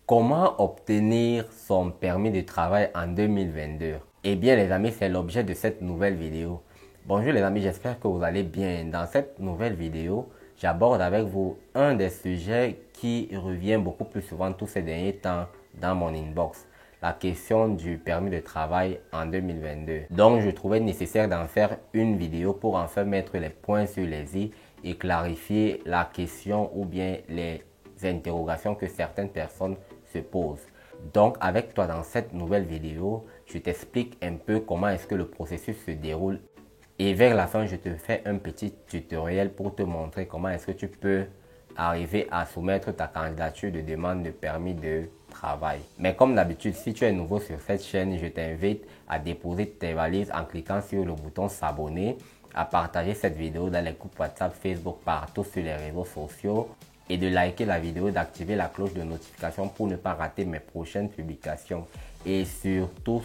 Comment obtenir son permis de travail en 2022? Eh bien les amis, c'est l'objet de cette nouvelle vidéo. Bonjour les amis, j'espère que vous allez bien. Dans cette nouvelle vidéo, j'aborde avec vous un des sujets qui revient beaucoup plus souvent tous ces derniers temps dans mon inbox. La question du permis de travail en 2022. Donc je trouvais nécessaire d'en faire une vidéo pour enfin mettre les points sur les i et clarifier la question ou bien les interrogations que certaines personnes se posent. Donc avec toi dans cette nouvelle vidéo, je t'explique un peu comment est-ce que le processus se déroule et vers la fin je te fais un petit tutoriel pour te montrer comment est-ce que tu peux arriver à soumettre ta candidature de demande de permis de travail. Mais comme d'habitude, si tu es nouveau sur cette chaîne, je t'invite à déposer tes valises en cliquant sur le bouton s'abonner, à partager cette vidéo dans les groupes WhatsApp, Facebook, partout sur les réseaux sociaux et de liker la vidéo, d'activer la cloche de notification pour ne pas rater mes prochaines publications. Et surtout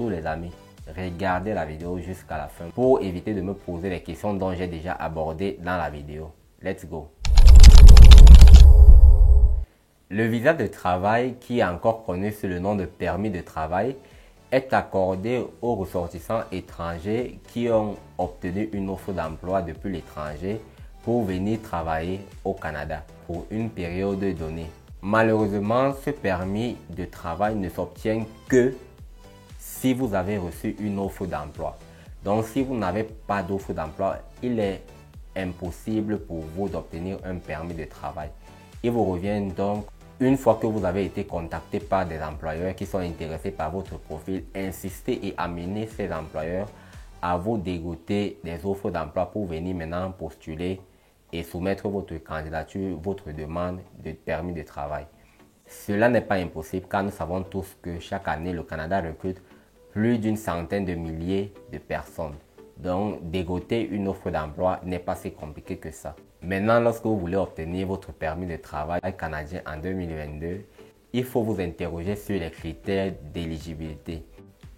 les amis, regardez la vidéo jusqu'à la fin pour éviter de me poser les questions dont j'ai déjà abordé dans la vidéo. Let's go! Le visa de travail, qui est encore connu sous le nom de permis de travail, est accordé aux ressortissants étrangers qui ont obtenu une offre d'emploi depuis l'étranger pour venir travailler au Canada pour une période donnée. Malheureusement, ce permis de travail ne s'obtient que si vous avez reçu une offre d'emploi. Donc, si vous n'avez pas d'offre d'emploi, il est impossible pour vous d'obtenir un permis de travail. Il vous revient donc, une fois que vous avez été contacté par des employeurs qui sont intéressés par votre profil, insister et amener ces employeurs à vous dégoter des offres d'emploi pour venir maintenant postuler et soumettre votre candidature, votre demande de permis de travail. Cela n'est pas impossible car nous savons tous que chaque année, le Canada recrute plus d'une centaine de milliers de personnes. Donc, dégoter une offre d'emploi n'est pas si compliqué que ça. Maintenant, lorsque vous voulez obtenir votre permis de travail canadien en 2022, il faut vous interroger sur les critères d'éligibilité.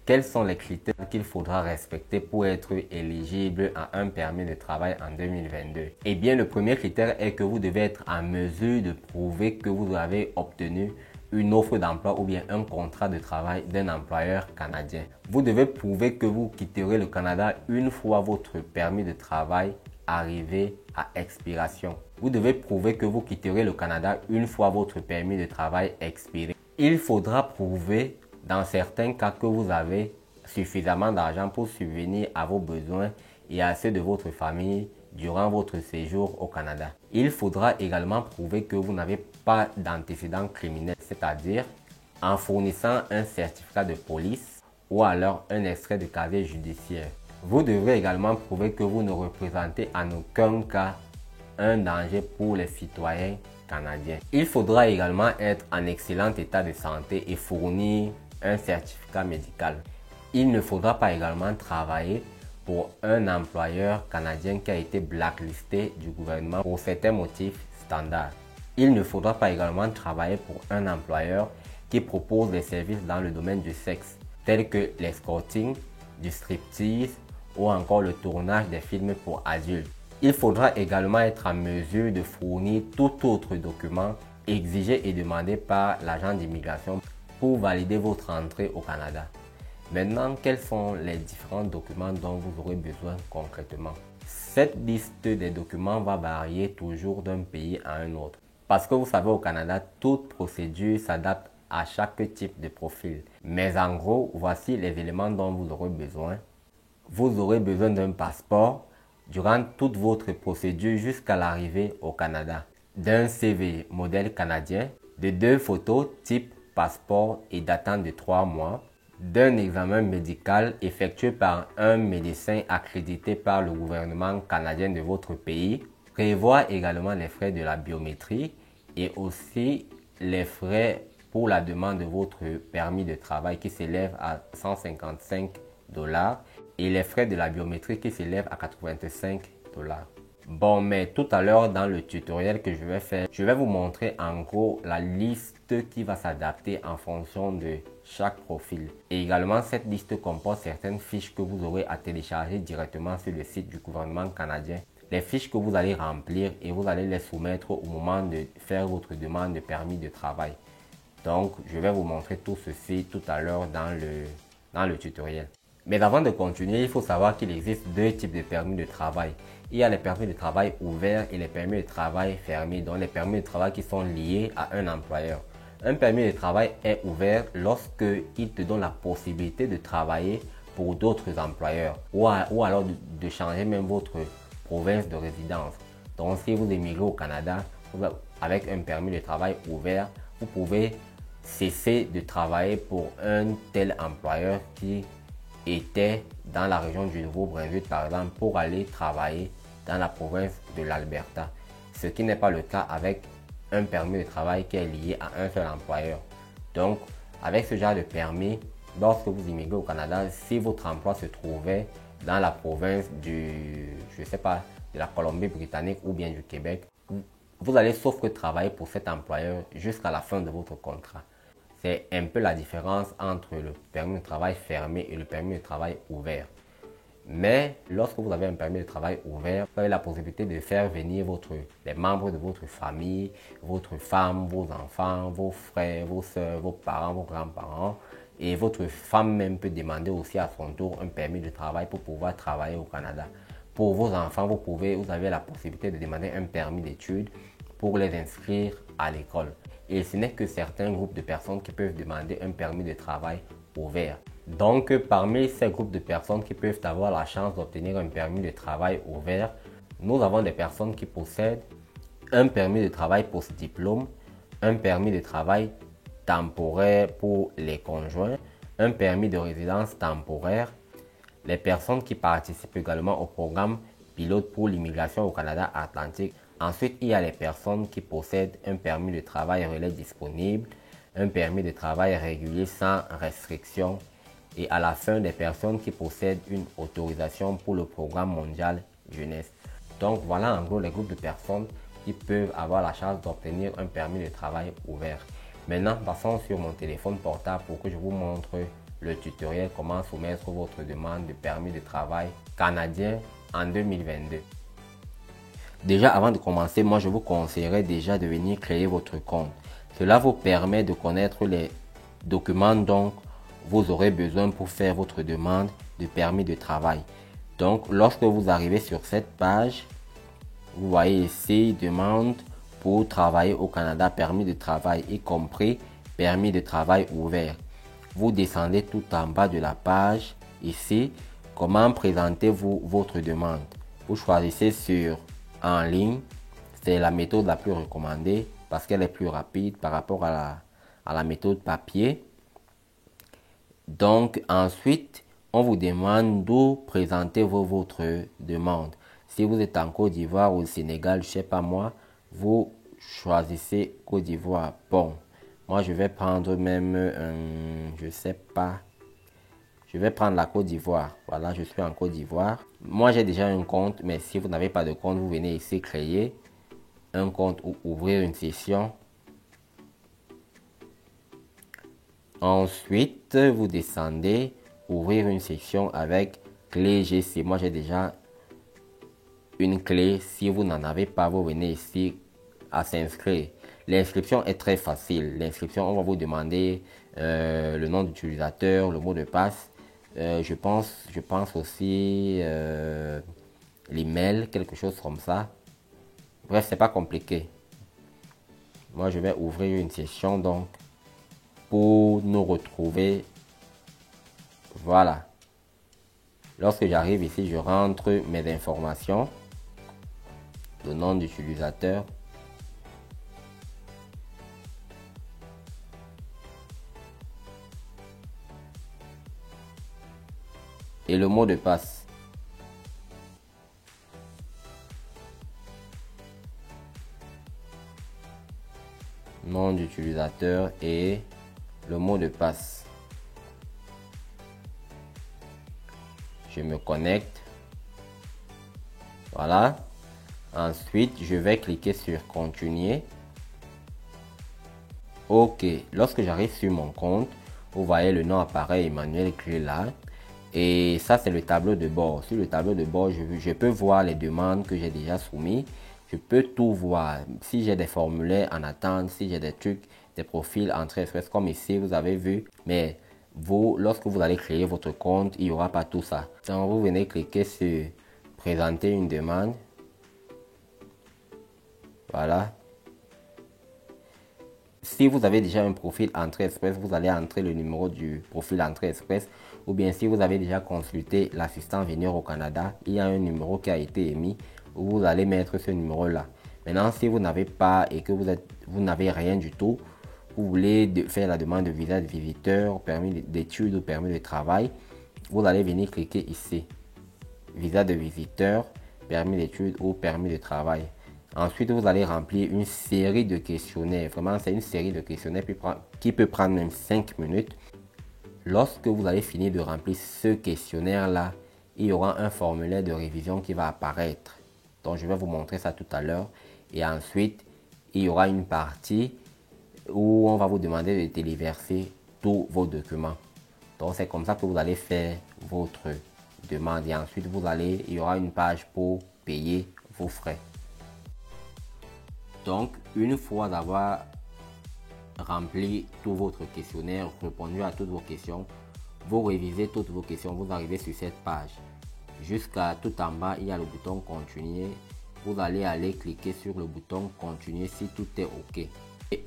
Quels sont les critères qu'il faudra respecter pour être éligible à un permis de travail en 2022? Eh bien, le premier critère est que vous devez être en mesure de prouver que vous avez obtenu une offre d'emploi ou bien un contrat de travail d'un employeur canadien. Vous devez prouver que vous quitterez le Canada une fois votre permis de travail arrivé à expiration. Vous devez prouver que vous quitterez le Canada une fois votre permis de travail expiré. Il faudra prouver dans certains cas que vous avez suffisamment d'argent pour subvenir à vos besoins et à ceux de votre famille durant votre séjour au Canada. Il faudra également prouver que vous n'avez pas d'antécédents criminels, c'est-à-dire en fournissant un certificat de police ou alors un extrait de casier judiciaire. Vous devrez également prouver que vous ne représentez en aucun cas un danger pour les citoyens canadiens. Il faudra également être en excellent état de santé et fournir un certificat médical. Il ne faudra pas également travailler pour un employeur canadien qui a été blacklisté du gouvernement pour certains motifs standards. Il ne faudra pas également travailler pour un employeur qui propose des services dans le domaine du sexe, tels que l'escorting, du striptease ou encore le tournage des films pour adultes. Il faudra également être en mesure de fournir tout autre document exigé et demandé par l'agent d'immigration pour valider votre entrée au Canada. Maintenant, quels sont les différents documents dont vous aurez besoin concrètement? Cette liste des documents va varier toujours d'un pays à un autre. Parce que vous savez, au Canada, toute procédure s'adapte à chaque type de profil. Mais en gros, voici les éléments dont vous aurez besoin. Vous aurez besoin d'un passeport durant toute votre procédure jusqu'à l'arrivée au Canada, d'un CV modèle canadien, de 2 photos type passeport et datant de 3 mois, d'un examen médical effectué par un médecin accrédité par le gouvernement canadien de votre pays, prévoit également les frais de la biométrie et aussi les frais pour la demande de votre permis de travail qui s'élève à 155 $ et les frais de la biométrie qui s'élèvent à 85 $. Bon, mais tout à l'heure dans le tutoriel que je vais faire, je vais vous montrer en gros la liste qui va s'adapter en fonction de chaque profil. Et également, cette liste comporte certaines fiches que vous aurez à télécharger directement sur le site du gouvernement canadien. Les fiches que vous allez remplir et vous allez les soumettre au moment de faire votre demande de permis de travail. Donc, je vais vous montrer tout ceci tout à l'heure dans le tutoriel. Mais avant de continuer, il faut savoir qu'il existe deux types de permis de travail. Il y a les permis de travail ouverts et les permis de travail fermés, donc les permis de travail qui sont liés à un employeur. Un permis de travail est ouvert lorsque il te donne la possibilité de travailler pour d'autres employeurs ou alors de changer même votre province de résidence. Donc, si vous émigrez au Canada avec un permis de travail ouvert, vous pouvez cesser de travailler pour un tel employeur qui était dans la région du Nouveau-Brunswick, par exemple, pour aller travailler dans la province de l'Alberta. Ce qui n'est pas le cas avec un permis de travail qui est lié à un seul employeur. Donc, avec ce genre de permis, lorsque vous immigrez au Canada, si votre emploi se trouvait dans la province je sais pas, de la Colombie-Britannique ou bien du Québec, vous allez sauf que travailler pour cet employeur jusqu'à la fin de votre contrat. C'est un peu la différence entre le permis de travail fermé et le permis de travail ouvert. Mais lorsque vous avez un permis de travail ouvert, vous avez la possibilité de faire venir les membres de votre famille, votre femme, vos enfants, vos frères, vos soeurs, vos parents, vos grands-parents. Et votre femme même peut demander aussi à son tour un permis de travail pour pouvoir travailler au Canada. Pour vos enfants, vous avez la possibilité de demander un permis d'études pour les inscrire à l'école. Et ce n'est que certains groupes de personnes qui peuvent demander un permis de travail ouvert. Donc, parmi ces groupes de personnes qui peuvent avoir la chance d'obtenir un permis de travail ouvert, nous avons des personnes qui possèdent un permis de travail post-diplôme, un permis de travail temporaire pour les conjoints, un permis de résidence temporaire, les personnes qui participent également au programme pilote pour l'immigration au Canada Atlantique. Ensuite, il y a les personnes qui possèdent un permis de travail relais disponible, un permis de travail régulier sans restriction et à la fin des personnes qui possèdent une autorisation pour le programme mondial jeunesse. Donc voilà en gros les groupes de personnes qui peuvent avoir la chance d'obtenir un permis de travail ouvert. Maintenant, passons sur mon téléphone portable pour que je vous montre le tutoriel comment soumettre votre demande de permis de travail canadien en 2022. Déjà, avant de commencer, moi je vous conseillerais déjà de venir créer votre compte. Cela vous permet de connaître les documents dont vous aurez besoin pour faire votre demande de permis de travail. Donc, lorsque vous arrivez sur cette page, vous voyez ici, demande pour travailler au Canada, permis de travail, y compris permis de travail ouvert. Vous descendez tout en bas de la page, ici, comment présentez-vous votre demande. Vous choisissez sur en ligne, c'est la méthode la plus recommandée parce qu'elle est plus rapide par rapport à la méthode papier. Donc ensuite, on vous demande d'où présentez-vous votre demande. Si vous êtes en Côte d'Ivoire ou au Sénégal, je sais pas moi, vous choisissez Côte d'Ivoire. Bon, moi je vais prendre même, je sais pas, je vais prendre la Côte d'Ivoire. Voilà, je suis en Côte d'Ivoire. Moi, j'ai déjà un compte, mais si vous n'avez pas de compte, vous venez ici créer un compte ou ouvrir une session. Ensuite, vous descendez, ouvrir une session avec clé GC. Moi, j'ai déjà une clé. Si vous n'en avez pas, vous venez ici à s'inscrire. L'inscription est très facile. L'inscription, on va vous demander le nom d'utilisateur, le mot de passe. Je pense aussi l'email, quelque chose comme ça. Bref, c'est pas compliqué. Moi, je vais ouvrir une session donc pour nous retrouver. Voilà. Lorsque j'arrive ici, je rentre mes informations, le nom d'utilisateur, et le mot de passe. Nom d'utilisateur et le mot de passe. Je me connecte. Voilà. Ensuite, je vais cliquer sur continuer. Ok. Lorsque j'arrive sur mon compte, vous voyez le nom apparaît Emmanuel Cléla. Et ça, c'est le tableau de bord. Sur le tableau de bord, je peux voir les demandes que j'ai déjà soumises. Je peux tout voir. Si j'ai des formulaires en attente, si j'ai des trucs des profils Entrée Express comme ici, vous avez vu. Mais vous, lorsque vous allez créer votre compte, il n'y aura pas tout ça. Donc, vous venez cliquer sur présenter une demande. Voilà. Si vous avez déjà un profil Entrée Express, vous allez entrer le numéro du profil Entrée Express. Ou bien si vous avez déjà consulté l'assistant Venir au Canada, il y a un numéro qui a été émis. Vous allez mettre ce numéro-là. Maintenant, si vous n'avez pas et que vous n'avez rien du tout, vous voulez faire la demande de visa de visiteur, permis d'études ou permis de travail, vous allez venir cliquer ici. Visa de visiteur, permis d'études ou permis de travail. Ensuite, vous allez remplir une série de questionnaires. Vraiment, c'est une série de questionnaires qui peut prendre même 5 minutes. Lorsque vous allez finir de remplir ce questionnaire-là, il y aura un formulaire de révision qui va apparaître. Donc, je vais vous montrer ça tout à l'heure. Et ensuite, il y aura une partie où on va vous demander de téléverser tous vos documents. Donc, c'est comme ça que vous allez faire votre demande. Et ensuite, il y aura une page pour payer vos frais. Donc, une fois d'avoir rempli tout votre questionnaire, répondu à toutes vos questions, vous révisez toutes vos questions, vous arrivez sur cette page. Jusqu'à tout en bas, il y a le bouton continuer. Vous allez cliquer sur le bouton continuer si tout est OK.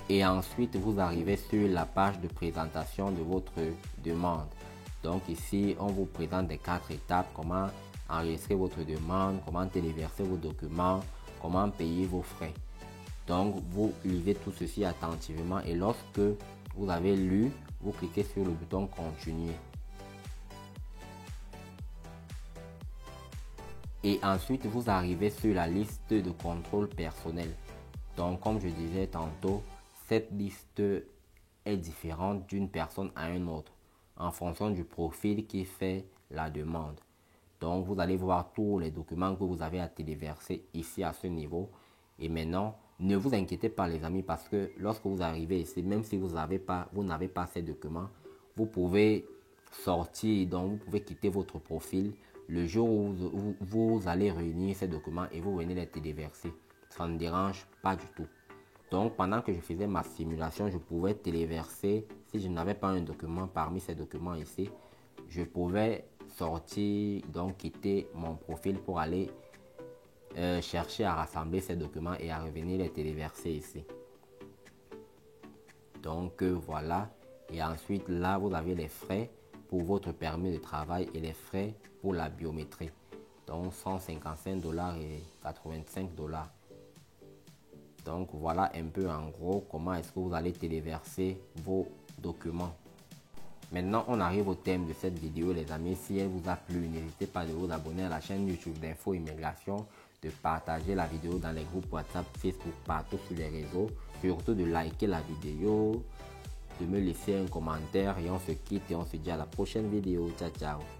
Et ensuite, vous arrivez sur la page de présentation de votre demande. Donc ici, on vous présente les 4 étapes, comment enregistrer votre demande, comment téléverser vos documents, comment payer vos frais. Donc, vous lisez tout ceci attentivement et lorsque vous avez lu, vous cliquez sur le bouton continuer. Et ensuite, vous arrivez sur la liste de contrôle personnel. Donc, comme je disais tantôt, cette liste est différente d'une personne à une autre en fonction du profil qui fait la demande. Donc, vous allez voir tous les documents que vous avez à téléverser ici à ce niveau. Et maintenant, ne vous inquiétez pas les amis parce que lorsque vous arrivez ici, même si vous n'avez pas ces documents, vous pouvez sortir, donc vous pouvez quitter votre profil le jour où vous allez réunir ces documents et vous venez les téléverser. Ça ne dérange pas du tout. Donc pendant que je faisais ma simulation, je pouvais téléverser, si je n'avais pas un document parmi ces documents ici, je pouvais sortir, donc quitter mon profil pour aller chercher à rassembler ces documents et à revenir les téléverser ici. Donc voilà. Et ensuite là, vous avez les frais pour votre permis de travail et les frais pour la biométrie. Donc 155 $ et 85 $. Donc voilà un peu en gros comment est-ce que vous allez téléverser vos documents. Maintenant, on arrive au thème de cette vidéo les amis. Si elle vous a plu, n'hésitez pas de vous abonner à la chaîne YouTube d'Info Immigration, de partager la vidéo dans les groupes WhatsApp, Facebook, partout sur les réseaux. Surtout de liker la vidéo, de me laisser un commentaire et on se quitte et on se dit à la prochaine vidéo. Ciao, ciao.